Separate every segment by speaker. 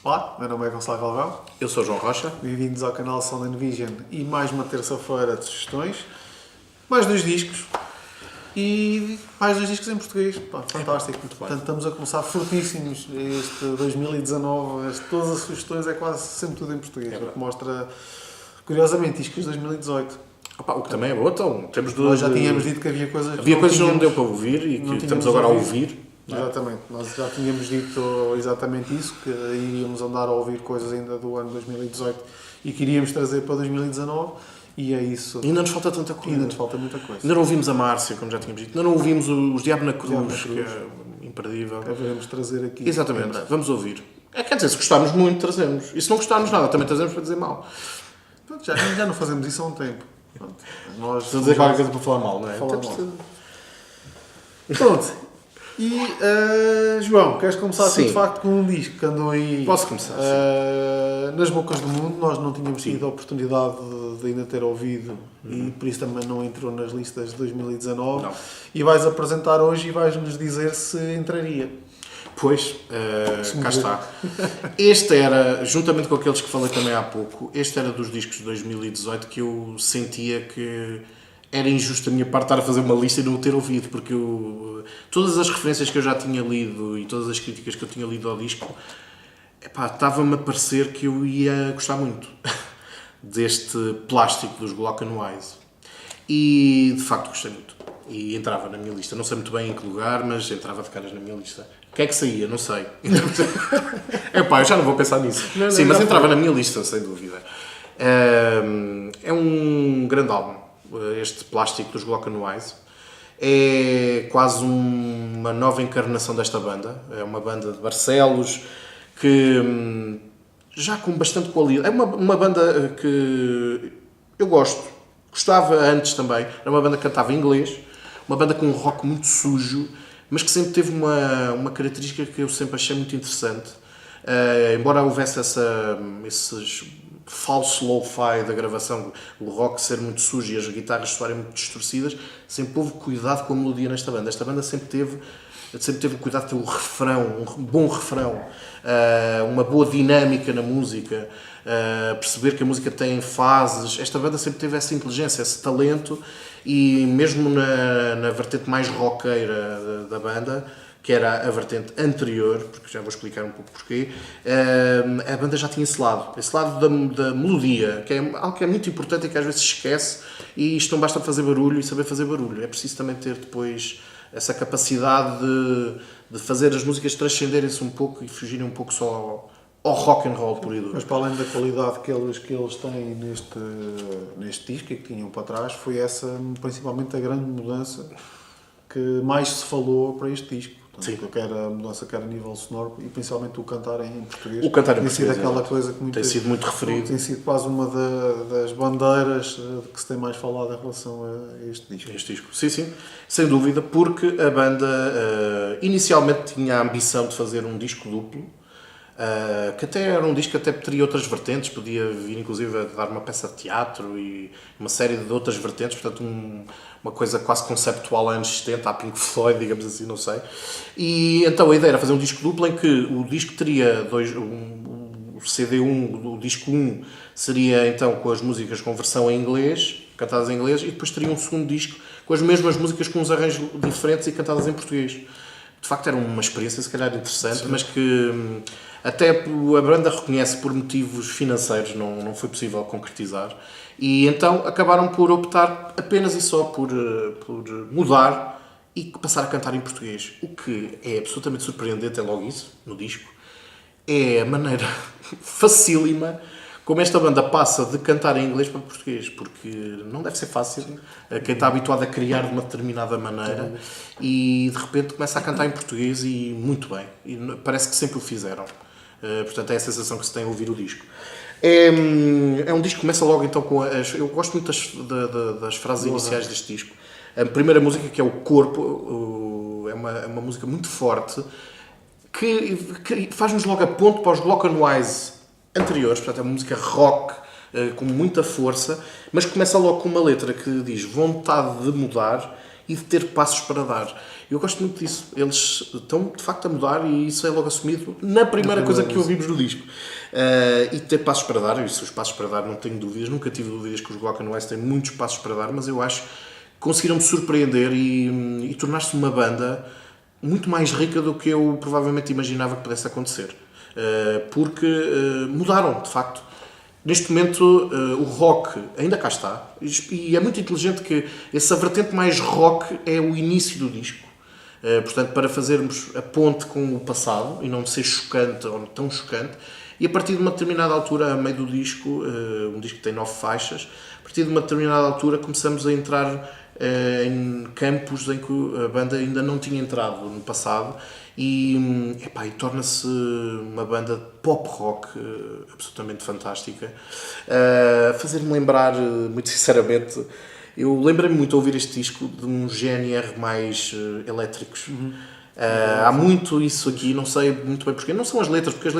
Speaker 1: Olá, meu nome é Gonçalo Galvão.
Speaker 2: Eu sou João Rocha.
Speaker 1: Bem-vindos ao canal Sound and Vision e mais uma terça-feira de sugestões. Mais 2 discos e mais 2 discos em português. Pá, fantástico.
Speaker 2: Muito bem.
Speaker 1: Portanto, estamos a começar fortíssimos este 2019. Todas as sugestões é quase sempre tudo em português. O que mostra, curiosamente, discos de 2018.
Speaker 2: Opa, o que também é bom, então temos
Speaker 1: Nós já tínhamos dito que havia coisas
Speaker 2: que não deu para ouvir e que estamos agora a ouvir.
Speaker 1: Exatamente, nós já tínhamos dito exatamente isso, que iríamos andar a ouvir coisas ainda do ano 2018 e que iríamos trazer para 2019 e é isso.
Speaker 2: Ainda nos falta tanta coisa.
Speaker 1: Ainda nos falta muita coisa.
Speaker 2: Ainda não ouvimos a Márcia, como já tínhamos dito. Ainda não ouvimos os Diabo na Cruz, que é imperdível.
Speaker 1: Devemos trazer aqui.
Speaker 2: Exatamente, vamos ouvir. Quer dizer, se gostarmos muito, trazemos. E se não gostarmos nada, também trazemos para dizer mal.
Speaker 1: Pronto, já não fazemos isso há um tempo. Pronto, nós
Speaker 2: Estamos a dizer qualquer coisa para falar mal, não é?
Speaker 1: Falar mal. Pronto. E, João, queres começar
Speaker 2: Sim.
Speaker 1: de facto com um disco que andou aí
Speaker 2: Posso começar,
Speaker 1: nas bocas do mundo. Nós não tínhamos tido a oportunidade de ainda ter ouvido e por isso também não entrou nas listas de 2019.
Speaker 2: Não.
Speaker 1: E vais apresentar hoje e vais-nos dizer se entraria.
Speaker 2: Pois, cá está. Este era, juntamente com aqueles que falei também há pouco, este era dos discos de 2018 que eu sentia que era injusto da minha parte estar a fazer uma lista e não o ter ouvido, porque todas as referências que eu já tinha lido e todas as críticas que eu tinha lido ao disco, estava-me a parecer que eu ia gostar muito deste plástico dos Glock and Wise. E, de facto, gostei muito. E entrava na minha lista. Não sei muito bem em que lugar, mas entrava de caras na minha lista. O que é que saía? Não sei. Eu já não vou pensar nisso. Sim, mas entrava na minha lista, sem dúvida. É um grande álbum, este plástico dos Glock and Wise. É quase uma nova encarnação desta banda. É uma banda de Barcelos que, já com bastante qualidade, é uma banda que eu gostava antes também. Era uma banda que cantava em inglês, uma banda com um rock muito sujo, mas que sempre teve uma característica que eu sempre achei muito interessante. Embora houvesse esses falso lo-fi da gravação, o rock ser muito sujo e as guitarras soarem muito distorcidas, sempre houve cuidado com a melodia nesta banda. Esta banda sempre teve cuidado de ter um refrão, um bom refrão, uma boa dinâmica na música, perceber que a música tem fases. Esta banda sempre teve essa inteligência, esse talento, e mesmo na vertente mais roqueira da banda, que era a vertente anterior, porque já vou explicar um pouco porquê, a banda já tinha esse lado da melodia, que é algo que é muito importante e que às vezes se esquece, e isto não basta fazer barulho e saber fazer barulho, é preciso também ter depois essa capacidade de fazer as músicas transcenderem-se um pouco e fugirem um pouco só ao rock and roll puro e duro.
Speaker 1: Mas para além da qualidade que eles têm neste disco e que tinham para trás, foi essa principalmente a grande mudança que mais se falou para este disco.
Speaker 2: Sim.
Speaker 1: Quer a mudança, quer a nível sonoro e principalmente o cantar em português.
Speaker 2: O cantar em
Speaker 1: tem
Speaker 2: português,
Speaker 1: sido aquela coisa que
Speaker 2: tem sido muito referido.
Speaker 1: Tem sido quase uma das bandeiras que se tem mais falado em relação a este disco.
Speaker 2: Sim, sem dúvida, porque a banda inicialmente tinha a ambição de fazer um disco duplo, que até era um disco que até teria outras vertentes, podia vir inclusive a dar uma peça de teatro e uma série de outras vertentes, portanto uma coisa quase conceptual anos 70, a Pink Floyd, digamos assim, não sei. E então a ideia era fazer um disco duplo em que o disco teria o CD1, o disco 1 seria então com as músicas com versão em inglês, cantadas em inglês, e depois teria um segundo disco com as mesmas músicas com uns arranjos diferentes e cantadas em português. De facto era uma experiência se calhar interessante, mas que até a banda reconhece por motivos financeiros não foi possível concretizar, e então acabaram por optar apenas e só por mudar e passar a cantar em português, o que é absolutamente surpreendente, é logo isso, no disco, é a maneira facílima como esta banda passa de cantar em inglês para português, porque não deve ser fácil. Quem está habituado a criar de uma determinada maneira e de repente começa a cantar em português e muito bem, e parece que sempre o fizeram. Portanto é a sensação que se tem a ouvir o disco. É um disco que começa logo então com eu gosto muito das frases iniciais deste disco. A primeira música, que é o Corpo, é uma música muito forte que faz-nos logo a ponto para os Glock and Wise anteriores, portanto é uma música rock com muita força, mas começa logo com uma letra que diz vontade de mudar e de ter passos para dar. Eu gosto muito disso. Eles estão, de facto, a mudar e isso é logo assumido na primeira coisa que ouvimos no disco. E ter passos para dar, e se os passos para dar não tenho dúvidas, nunca tive dúvidas que os Glock Wise têm muitos passos para dar, mas eu acho que conseguiram me surpreender e tornar-se uma banda muito mais rica do que eu provavelmente imaginava que pudesse acontecer. Porque mudaram, de facto. Neste momento, o rock ainda cá está, e é muito inteligente que essa vertente mais rock é o início do disco. Portanto, para fazermos a ponte com o passado e não ser chocante ou tão chocante, e a partir de uma determinada altura, a meio do disco, um disco que tem 9 faixas, a partir de uma determinada altura começamos a entrar em campos em que a banda ainda não tinha entrado no passado e torna-se uma banda pop rock absolutamente fantástica. Fazer-me lembrar, muito sinceramente, eu lembrei-me muito a ouvir este disco de uns GNR mais elétricos. Há muito isso aqui, não sei muito bem porquê. Não são as letras, porque as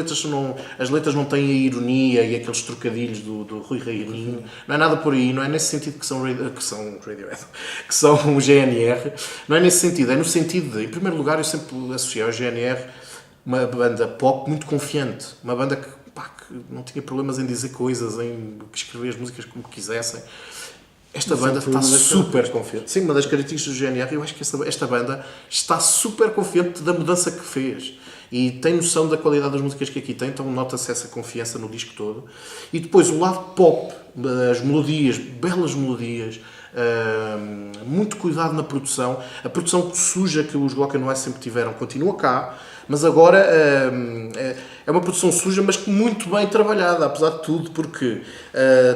Speaker 2: letras não têm a ironia e aqueles trocadilhos do Rui Reininho. Não é nada por aí, não é nesse sentido que são Radiohead, que são o GNR. Não é nesse sentido, é no sentido de, em primeiro lugar, eu sempre associei ao GNR uma banda pop muito confiante, uma banda que não tinha problemas em dizer coisas, em escrever as músicas como quisessem. Esta banda está super confiante. Sim, uma das características do GNR, eu acho que esta banda está super confiante da mudança que fez. E tem noção da qualidade das músicas que aqui tem, então nota-se essa confiança no disco todo. E depois o lado pop, as melodias, belas melodias, muito cuidado na produção. A produção suja que os Glock Wise sempre tiveram continua cá, mas agora é uma produção suja, mas muito bem trabalhada, apesar de tudo, porque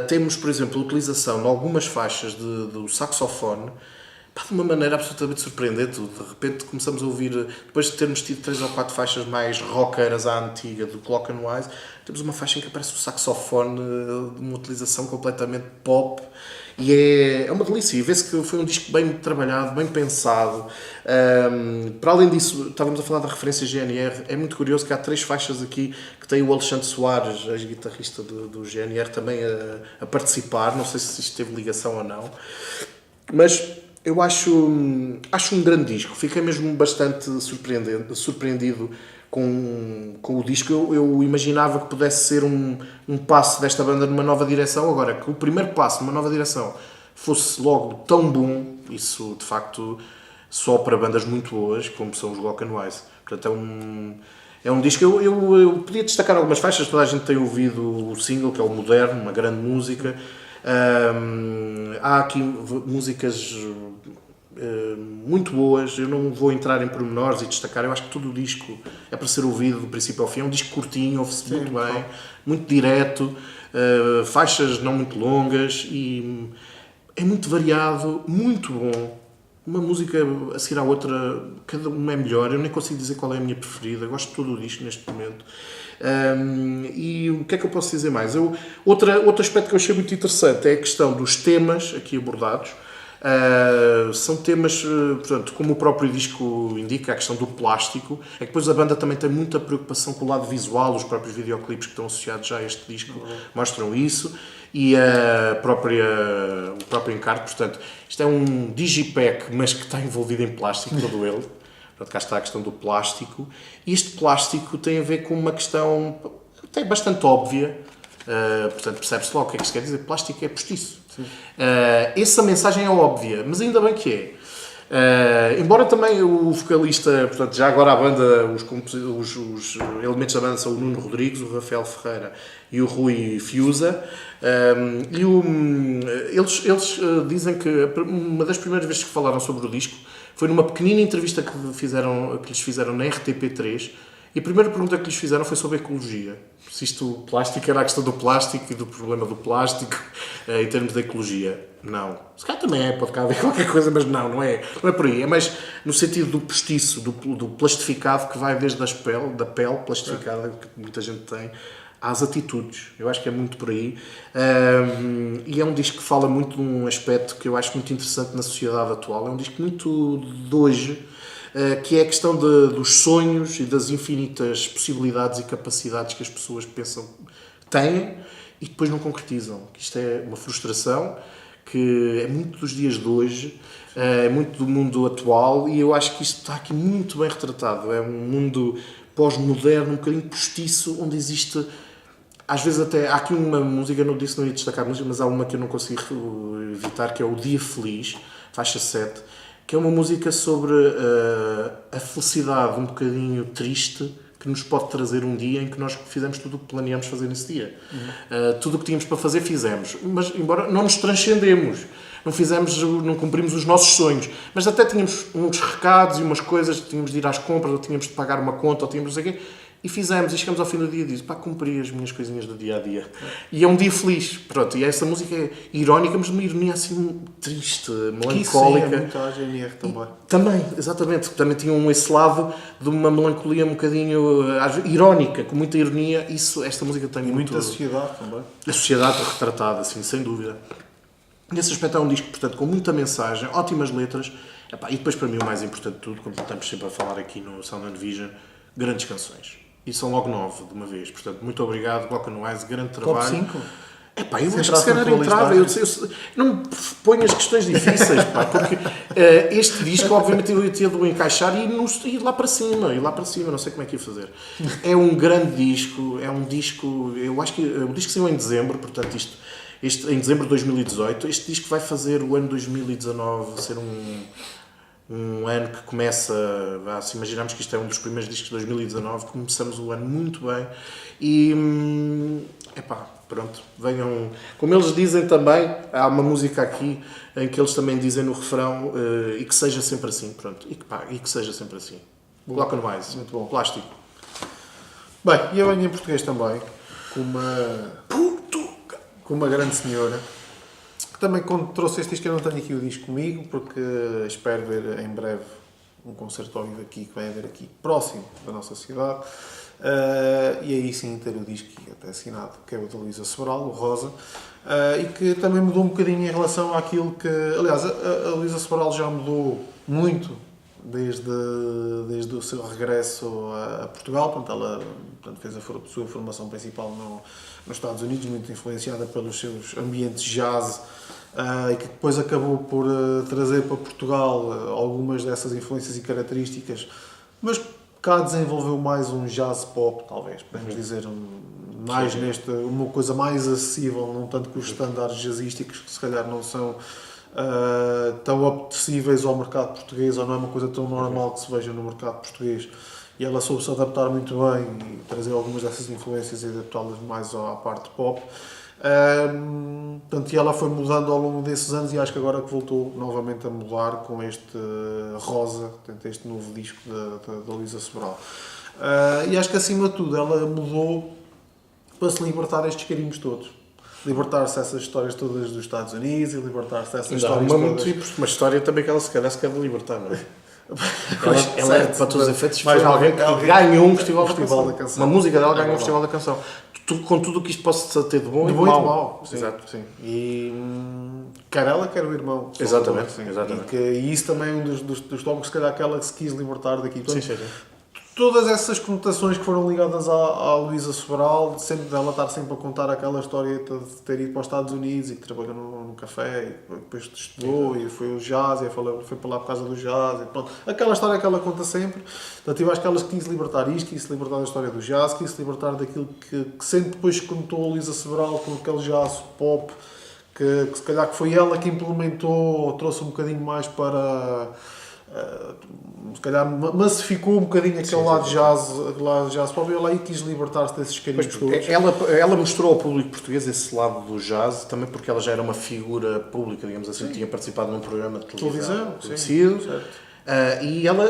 Speaker 2: temos, por exemplo, a utilização de algumas faixas do saxofone de uma maneira absolutamente surpreendente. De repente começamos a ouvir, depois de termos tido 3 ou 4 faixas mais rockeiras à antiga do Glock Wise, temos uma faixa em que aparece o saxofone de uma utilização completamente pop. E é uma delícia. E vê-se que foi um disco bem trabalhado, bem pensado. Para além disso, estávamos a falar da referência GNR. É muito curioso que há 3 faixas aqui que tem o Alexandre Soares, ex-guitarrista do GNR, também a participar. Não sei se isto teve ligação ou não. Mas eu acho um grande disco. Fiquei mesmo bastante surpreendido com o disco. Eu imaginava que pudesse ser um passo desta banda numa nova direção. Agora, que o primeiro passo numa nova direção fosse logo tão bom, isso de facto só para bandas muito boas, como são os Glock Wise. Portanto, é um disco. Eu podia destacar algumas faixas. Toda a gente tem ouvido o single, que é o Moderno, uma grande música. Há aqui músicas muito boas. Eu não vou entrar em pormenores e destacar. Eu acho que todo o disco é para ser ouvido do princípio ao fim. É um disco curtinho, ouve-se muito bem, muito direto, faixas não muito longas e é muito variado, muito bom. Uma música a seguir à outra, cada uma é melhor. Eu nem consigo dizer qual é a minha preferida. Eu gosto de todo o disco neste momento. E o que é que eu posso dizer mais? Outro aspecto que eu achei muito interessante é a questão dos temas aqui abordados. São temas, portanto, como o próprio disco indica, a questão do plástico. É que depois a banda também tem muita preocupação com o lado visual. Os próprios videoclipes que estão associados já a este disco mostram isso. E o próprio encarte. Portanto, isto é um digipack, mas que está envolvido em plástico, todo ele. Portanto, cá está a questão do plástico. E este plástico tem a ver com uma questão até bastante óbvia. Portanto, percebe-se logo o que é que se quer dizer. Plástico é postiço. Essa mensagem é óbvia, mas ainda bem que é. Embora também o vocalista, portanto, já agora a banda, os elementos da banda são o Nuno Rodrigues, o Rafael Ferreira e o Rui Fiuza. Eles dizem que uma das primeiras vezes que falaram sobre o disco foi numa pequenina entrevista que lhes fizeram na RTP3 e a primeira pergunta que lhes fizeram foi sobre a ecologia. Se isto plástico era a questão do plástico e do problema do plástico em termos de ecologia. Não. Se calhar também pode cá haver qualquer coisa, mas não é por aí. É mais no sentido do postiço, do plastificado que vai desde da pele plastificada, que muita gente tem, às atitudes. Eu acho que é muito por aí. E é um disco que fala muito de um aspecto que eu acho muito interessante na sociedade atual. É um disco muito de hoje, que é a questão dos sonhos e das infinitas possibilidades e capacidades que as pessoas pensam que têm e depois não concretizam. Isto é uma frustração que é muito dos dias de hoje, é muito do mundo atual, e eu acho que isto está aqui muito bem retratado. É um mundo pós-moderno, um bocadinho postiço, onde existe... Às vezes até... Há aqui uma música, eu não disse, não ia destacar a música, mas há uma que eu não consigo evitar, que é O Dia Feliz, faixa 7, que é uma música sobre a felicidade um bocadinho triste que nos pode trazer um dia em que nós fizemos tudo o que planeámos fazer nesse dia. Tudo o que tínhamos para fazer, fizemos. Mas, embora não nos transcendemos, não cumprimos os nossos sonhos, mas até tínhamos uns recados e umas coisas, tínhamos de ir às compras, ou tínhamos de pagar uma conta, ou tínhamos não sei o quê, e fizemos, e chegamos ao fim do dia e disse, pá, cumpri as minhas coisinhas do dia a dia. E é um dia feliz, pronto, e essa música é irónica, mas de uma ironia assim triste, melancólica.
Speaker 1: Que isso é muito AGNR também.
Speaker 2: Também, exatamente, também tinham esse lado de uma melancolia um bocadinho irónica, com muita ironia. Isso, esta música tem muito...
Speaker 1: Muita sociedade também.
Speaker 2: A sociedade retratada, assim, sem dúvida. Nesse aspecto é um disco, portanto, com muita mensagem, ótimas letras, epá, e depois para mim o mais importante de tudo, como estamos sempre a falar aqui no Sound and Vision, grandes canções. E são logo 9 de uma vez, portanto, muito obrigado, Block and Wise, grande trabalho.
Speaker 1: Top 5?
Speaker 2: Epá, eu acho que se calhar entrava, não me ponho as questões difíceis, pá, porque este disco, obviamente, eu ia ter de o encaixar e ir lá para cima, não sei como é que ia fazer. É um grande disco, eu acho que o disco saiu em dezembro, portanto, em dezembro de 2018, este disco vai fazer o ano 2019 ser um ano que começa, se imaginarmos que isto é um dos primeiros discos de 2019, começamos o ano muito bem e, epá, pronto, venham, como eles dizem também, há uma música aqui em que eles também dizem no refrão, e que seja sempre assim, pronto, e que seja sempre assim. Block and Wise,
Speaker 1: muito bom.
Speaker 2: Plástico.
Speaker 1: Bem, e eu venho em português também, com uma grande senhora, que também quando trouxe este disco, eu não tenho aqui o disco comigo, porque espero ver em breve um concerto ao vivo aqui, que vai haver aqui próximo da nossa cidade, e aí sim ter o disco até assinado, que é o da Luísa Sobral, o Rosa, e que também mudou um bocadinho em relação àquilo que... Aliás, a Luísa Sobral já mudou muito desde o seu regresso a Portugal. Portanto, ela fez a sua formação principal nos Estados Unidos, muito influenciada pelos seus ambientes jazz, e que depois acabou por trazer para Portugal algumas dessas influências e características, mas cá desenvolveu mais um jazz pop, talvez, podemos dizer, mais uma coisa mais acessível, não tanto com os estándares jazzísticos, que se calhar não são tão apetecíveis ao mercado português, ou não é uma coisa tão normal que se veja no mercado português. E ela soube-se adaptar muito bem e trazer algumas dessas influências e adaptá-las mais à parte pop. Portanto, e ela foi mudando ao longo desses anos, e acho que agora que voltou novamente a mudar com este Rosa, portanto, este novo disco da Luísa Sobral. E acho que acima de tudo ela mudou para se libertar destes carinhos todos. Libertar-se dessas histórias todas dos Estados Unidos e libertar-se dessas histórias todas.
Speaker 2: Uma história também que ela se calhar se quer libertar, não é?
Speaker 1: Ela
Speaker 2: é, para todos os efeitos,
Speaker 1: mais
Speaker 2: foi alguém que ganhou um festival da canção.
Speaker 1: Canção.
Speaker 2: Uma música dela ganhou um festival da canção. Com tudo o que isto possa ter de bom e de mau.
Speaker 1: Sim,
Speaker 2: exato.
Speaker 1: Sim. E quer ela, quer o irmão.
Speaker 2: Exatamente.
Speaker 1: Sim.
Speaker 2: Exatamente.
Speaker 1: E isso também é um dos tópicos, se calhar, que ela se quis libertar daqui. Portanto,
Speaker 2: Sim.
Speaker 1: todas essas conotações que foram ligadas à Luísa Sobral, sempre dela estar sempre a contar aquela história de ter ido para os Estados Unidos e que trabalhou num café e depois estudou e foi o jazz e foi para lá por causa do jazz e pronto. Aquela história que ela conta sempre. Portanto, eu acho que ela quis libertar isto, quis libertar da história do jazz, quis libertar daquilo que sempre depois contou a Luísa Sobral com aquele jazz pop que se calhar que foi ela que implementou, trouxe um bocadinho mais para... se calhar massificou um bocadinho aquele lado de jazz pop, e ela aí quis libertar-se desses carinhos todos.
Speaker 2: Ela mostrou ao público português esse lado do jazz, também porque ela já era uma figura pública, digamos assim, tinha participado num programa de televisão conhecido. E ela,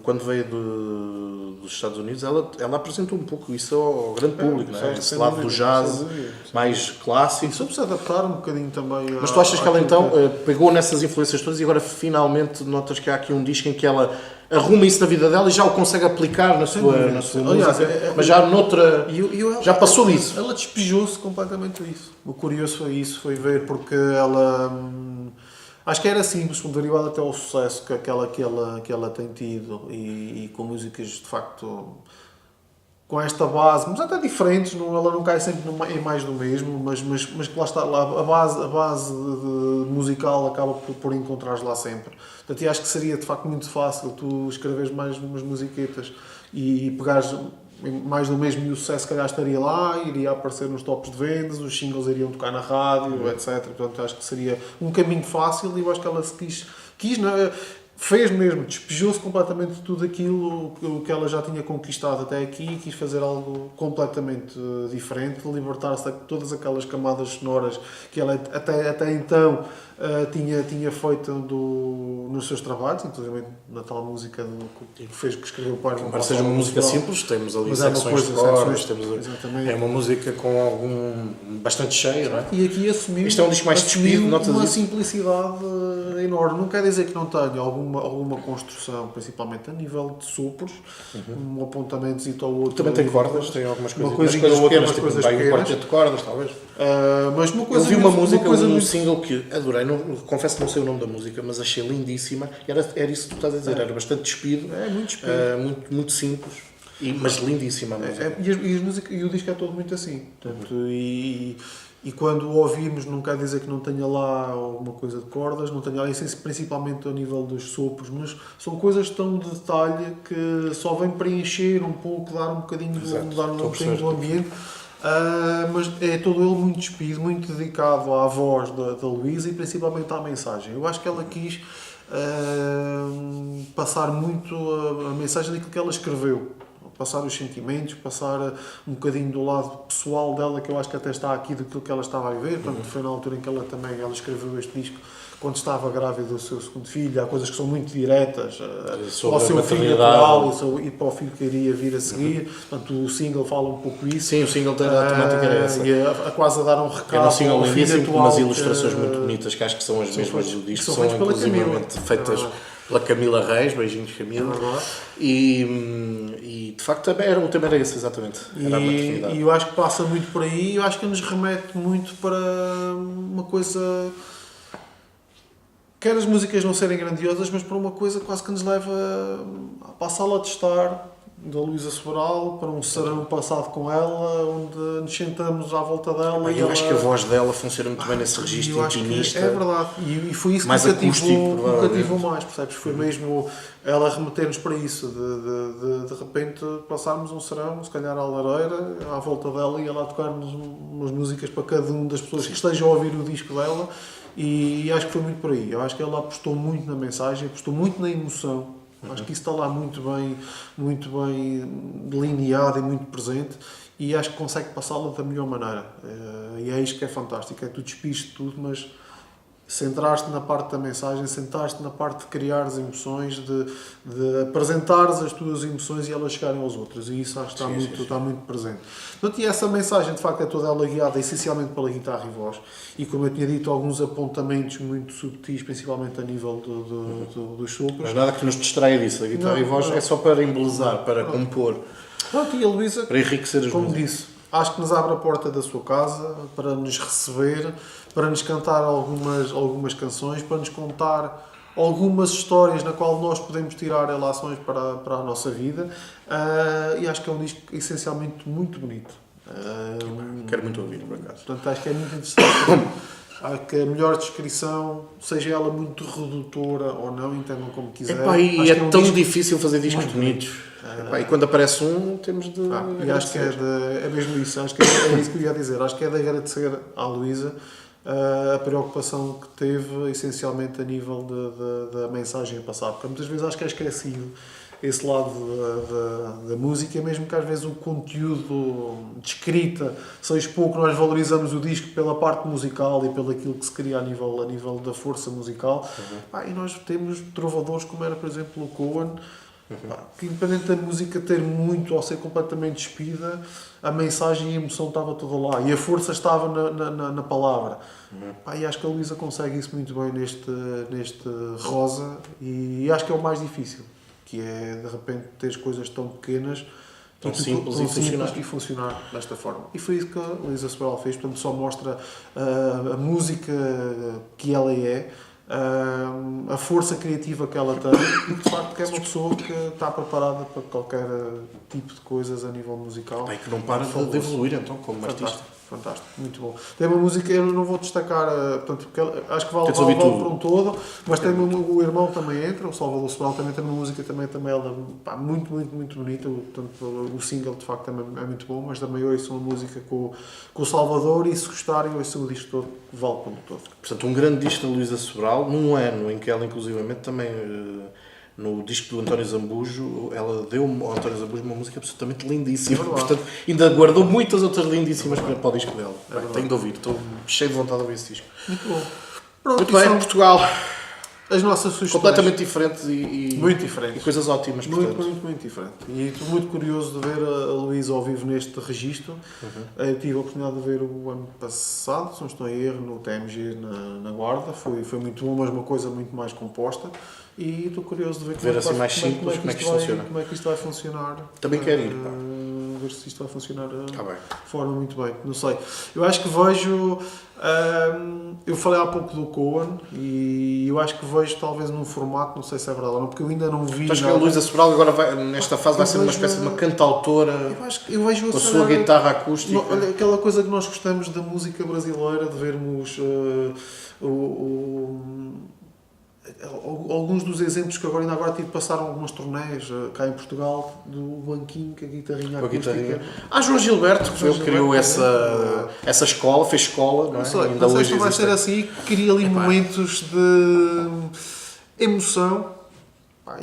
Speaker 2: quando veio dos Estados Unidos, ela apresentou um pouco isso ao grande público, não é? Esse lado do jazz mais clássico.
Speaker 1: E soube-se adaptar um bocadinho também.
Speaker 2: Mas tu achas que ela então pegou nessas influências todas e agora finalmente notas que há aqui um disco em que ela arruma isso na vida dela e já o consegue aplicar na sua música, mas já noutra... já passou disso.
Speaker 1: Ela despejou-se completamente disso. O curioso foi isso, foi ver, porque ela... acho que era simples, derivado até ao sucesso que ela tem tido e com músicas de facto com esta base, mas até diferentes, não, ela não cai sempre em mais do mesmo, mas que lá está, lá, a base musical acaba por encontrares lá sempre. Portanto, eu acho que seria de facto muito fácil tu escreveres mais umas musiquetas e pegares mais do mesmo, e o sucesso, se calhar, estaria lá, iria aparecer nos tops de vendas, os singles iriam tocar na rádio, etc. Portanto, acho que seria um caminho fácil, e eu acho que ela se quis não é? Fez mesmo, despejou-se completamente de tudo aquilo que ela já tinha conquistado até aqui e quis fazer algo completamente diferente, libertar-se de todas aquelas camadas sonoras que ela até então tinha feito nos seus trabalhos, inclusive na tal música que escreveu para
Speaker 2: embora seja uma música simples, temos ali secções de cordas, é uma música com bastante cheio, não é?
Speaker 1: E aqui assumiu,
Speaker 2: isto é um disco mais despido,
Speaker 1: uma simplicidade enorme. Não quer dizer que não tenha alguma construção, principalmente a nível de sopros, um apontamentos e tal outro.
Speaker 2: Também tem cordas, tem algumas coisas,
Speaker 1: coisas pequenas,
Speaker 2: tipo
Speaker 1: coisas
Speaker 2: um quarteto de cordas, talvez.
Speaker 1: Mas uma coisa,
Speaker 2: eu vi uma música, um single que adorei, confesso que não sei o nome da música, mas achei lindíssima. Era isso que tu estás a dizer, era bastante despido,
Speaker 1: muito despido,
Speaker 2: muito simples, mas lindíssima a música.
Speaker 1: E o disco é todo muito assim. Portanto, e quando o ouvimos, não quer dizer que não tenha lá alguma coisa de cordas, não tenha lá, principalmente ao nível dos sopros, mas são coisas tão de detalhe que só vem preencher um pouco, dar um bocadinho, mudar um bocadinho do ambiente. Mas é todo ele muito despido, muito dedicado à voz da Luísa e principalmente à mensagem. Eu acho que ela quis passar muito a mensagem daquilo que ela escreveu. Passar os sentimentos, passar um bocadinho do lado pessoal dela, que eu acho que até está aqui daquilo que ela estava a viver. Portanto, foi na altura em que ela escreveu este disco, quando estava grávida do seu segundo filho. Há coisas que são muito diretas ao seu filho atual e para o filho que iria vir a seguir. Portanto, o single fala um pouco isso.
Speaker 2: Sim, o single tem a temática era essa.
Speaker 1: E a quase a dar um recado.
Speaker 2: É um single lindíssimo, com umas ilustrações
Speaker 1: que,
Speaker 2: muito bonitas, que acho que são as mesmas do disco,
Speaker 1: são
Speaker 2: inclusivamente feitas pela Camila Reis, beijinhos Camila, e de facto o tema era esse, exatamente, era a maternidade.
Speaker 1: E eu acho que passa muito por aí, eu acho que nos remete muito para uma coisa, quer as músicas não serem grandiosas, mas para uma coisa quase que nos leva para a sala de estar da Luísa Sobral, para um serão passado com ela, onde nos sentamos à volta dela.
Speaker 2: Eu acho que a voz dela funciona muito bem nesse registro intimista.
Speaker 1: É verdade, e foi isso
Speaker 2: mais
Speaker 1: que me cativou
Speaker 2: mais,
Speaker 1: percebes? Foi mesmo ela remeter-nos para isso, de repente passarmos um serão, se calhar à lareira, à volta dela, e ela tocar-nos umas músicas para cada uma das pessoas que estejam a ouvir o disco dela, e acho que foi muito por aí. Eu acho que ela apostou muito na mensagem, apostou muito na emoção. Acho que isso está lá muito bem delineado e muito presente, e acho que consegue passá-la da melhor maneira. E é isto que é fantástico, é que tu despiste tudo, mas centraste na parte da mensagem, centraste na parte de criar as emoções, de apresentares as tuas emoções e elas chegarem aos outros, e isso acho que está muito presente. Portanto, e essa mensagem de facto é toda ela guiada essencialmente pela guitarra e voz, e como eu tinha dito, alguns apontamentos muito subtis, principalmente a nível dos sopros.
Speaker 2: Mas nada que nos distraia disso, a guitarra e voz é só para embelezar, para compor.
Speaker 1: Pronto, e a Luísa,
Speaker 2: para enriquecer as
Speaker 1: como
Speaker 2: músicas.
Speaker 1: disse, acho que nos abre a porta da sua casa para nos receber, para nos cantar algumas canções, para nos contar algumas histórias na qual nós podemos tirar relações para a nossa vida, e acho que é um disco essencialmente muito bonito.
Speaker 2: Quero muito ouvir, por acaso.
Speaker 1: Portanto, acho que é muito interessante. Acho que a melhor descrição, seja ela muito redutora ou não, entendam como quiserem.
Speaker 2: E é tão difícil fazer discos bonitos. E quando aparece temos de.
Speaker 1: E acho que é mesmo isso. Acho que é isso que eu ia dizer. Acho que é de agradecer à Luísa a preocupação que teve, essencialmente a nível da mensagem a passar. Porque muitas vezes acho que é esquecido esse lado da música, mesmo que às vezes o conteúdo de escrita seja pouco, nós valorizamos o disco pela parte musical e pelo aquilo que se cria a nível da força musical. E nós temos trovadores como era, por exemplo, o Cohen, que independente da música ter muito ou ser completamente despida, a mensagem e a emoção estava toda lá e a força estava na palavra. E acho que a Luísa consegue isso muito bem neste Rosa, e acho que é o mais difícil, que é de repente ter coisas tão pequenas,
Speaker 2: tão simples
Speaker 1: e funcionar desta forma. E foi isso que a Luísa Sobral fez. Portanto, só mostra a música que ela é, a força criativa que ela tem e de facto que é uma pessoa que está preparada para qualquer tipo de coisas a nível musical.
Speaker 2: É que não para de evoluir então como artista.
Speaker 1: Fantástico, muito bom. Tem uma música, eu não vou destacar, portanto, porque acho que vale para um todo, mas tem o irmão também entra, o Salvador Sobral também tem uma música também ela, pá, muito bonita, portanto, o single de facto também é muito bom, mas também ouço uma música com o Salvador e se gostarem ouço o disco todo, vale pelo todo.
Speaker 2: Portanto, um grande disco da Luísa Sobral, num ano em que ela inclusivamente também... No disco do António Zambujo, ela deu ao António Zambujo uma música absolutamente lindíssima. Portanto, ainda guardou muitas outras lindíssimas para o disco dela. Tenho de ouvir, estou cheio de vontade de ouvir esse disco.
Speaker 1: Muito bom. Pronto,
Speaker 2: muito bem, Portugal.
Speaker 1: As nossas sugestões.
Speaker 2: Completamente diferentes e
Speaker 1: muito diferentes.
Speaker 2: E coisas ótimas, portanto.
Speaker 1: Muito diferente. E estou muito curioso de ver a Luísa ao vivo neste registro. Eu tive a oportunidade de ver o ano passado, se não estou em erro, no TMG na Guarda. Foi muito bom, mas uma coisa muito mais composta. E estou curioso de ver
Speaker 2: como é que isto funciona.
Speaker 1: Como é que isto vai funcionar.
Speaker 2: Também quero ir.
Speaker 1: Ver se isto vai funcionar de forma muito bem. Não sei. Eu acho que vejo... eu falei há pouco do Cohen e eu acho que vejo talvez num formato, não sei se é verdade ou não, porque eu ainda não vi.
Speaker 2: Acho que a Luísa Sobral agora nesta fase vai ser uma espécie de uma cantautora
Speaker 1: eu vejo
Speaker 2: com a sua guitarra acústica.
Speaker 1: Olha, aquela coisa que nós gostamos da música brasileira, de vermos alguns dos exemplos que ainda agora passaram algumas turnés cá em Portugal do banquinho com a guitarrinha acústica.
Speaker 2: João Gilberto, que ele criou essa escola, fez escola, não é?
Speaker 1: Não sei se vai ser assim, cria ali momentos de emoção.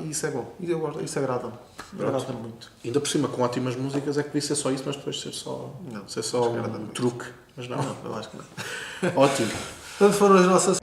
Speaker 1: Isso é bom, isso agrada-me. Agrada-me muito.
Speaker 2: Ainda por cima, com ótimas músicas, é que podia ser só isso, mas depois ser só um truque.
Speaker 1: Mas não, eu acho que não.
Speaker 2: Ótimo.
Speaker 1: Portanto, foram as nossas